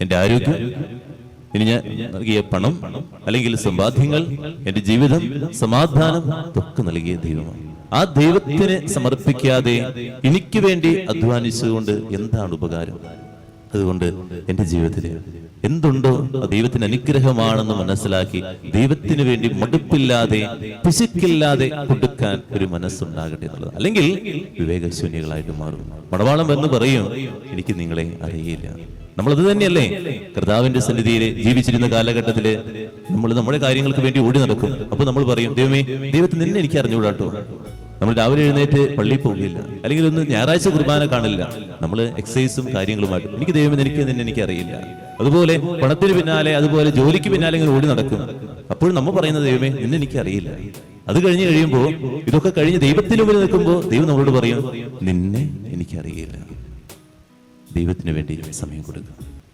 എൻ്റെ ആരോഗ്യം, ഇനി ഞാൻ നൽകിയ പണം അല്ലെങ്കിൽ സമ്പാദ്യങ്ങൾ, എൻ്റെ ജീവിതം, സമാധാനം ഇതൊക്കെ നൽകിയ ദൈവമാണ്. ആ ദൈവത്തിന് സമർപ്പിക്കാതെ എനിക്ക് വേണ്ടി അധ്വാനിച്ചുകൊണ്ട് എന്താണ് ഉപകാരം? അതുകൊണ്ട് എൻ്റെ ജീവിതത്തിൽ എന്തുണ്ടോ ദൈവത്തിന് അനുഗ്രഹമാണെന്ന് മനസ്സിലാക്കി ദൈവത്തിന് വേണ്ടി മടുപ്പില്ലാതെ പിശുക്കില്ലാതെ കൊടുക്കാൻ ഒരു മനസ്സുണ്ടാകട്ടെ എന്നുള്ളത്. അല്ലെങ്കിൽ വിവേകശൂന്യകളായിട്ട് മാറും. മണവാളം എന്ന് പറയും, എനിക്ക് നിങ്ങളെ അറിയില്ല. നമ്മളത് തന്നെയല്ലേ കർത്താവിന്റെ സന്നിധിയിൽ ജീവിച്ചിരുന്ന കാലഘട്ടത്തില് നമ്മൾ നമ്മുടെ കാര്യങ്ങൾക്ക് വേണ്ടി ഓടി നടക്കും. അപ്പൊ നമ്മൾ പറയും, ദൈവമേ, ദൈവത്തിന് നിന്നെ എനിക്ക് അറിഞ്ഞുകൂടാട്ടോ. നമ്മൾ രാവിലെ എഴുന്നേറ്റ് പള്ളിയിൽ പോകില്ല, അല്ലെങ്കിൽ ഒന്ന് ഞായറാഴ്ച കുർബാന കാണില്ല. നമ്മൾ എക്സസൈസും കാര്യങ്ങളുമായിട്ട് എനിക്ക് ദൈവം എനിക്ക് അറിയില്ല. അതുപോലെ പണത്തിന് പിന്നാലെ, അതുപോലെ ജോലിക്ക് പിന്നാലെ ഇങ്ങനെ ഓടി നടക്കും. അപ്പോൾ നമ്മൾ പറയുന്നത്, ദൈവമേ, നിന്നെ എനിക്ക് അറിയില്ല. അത് കഴിഞ്ഞ് കഴിയുമ്പോൾ, ഇതൊക്കെ കഴിഞ്ഞ് ദൈവത്തിന് മുമ്പിൽ നിൽക്കുമ്പോൾ ദൈവം നമ്മളോട് പറയും, നിന്നെ എനിക്കറിയില്ല. ദൈവത്തിന് വേണ്ടി സമയം കൊടുക്കുക.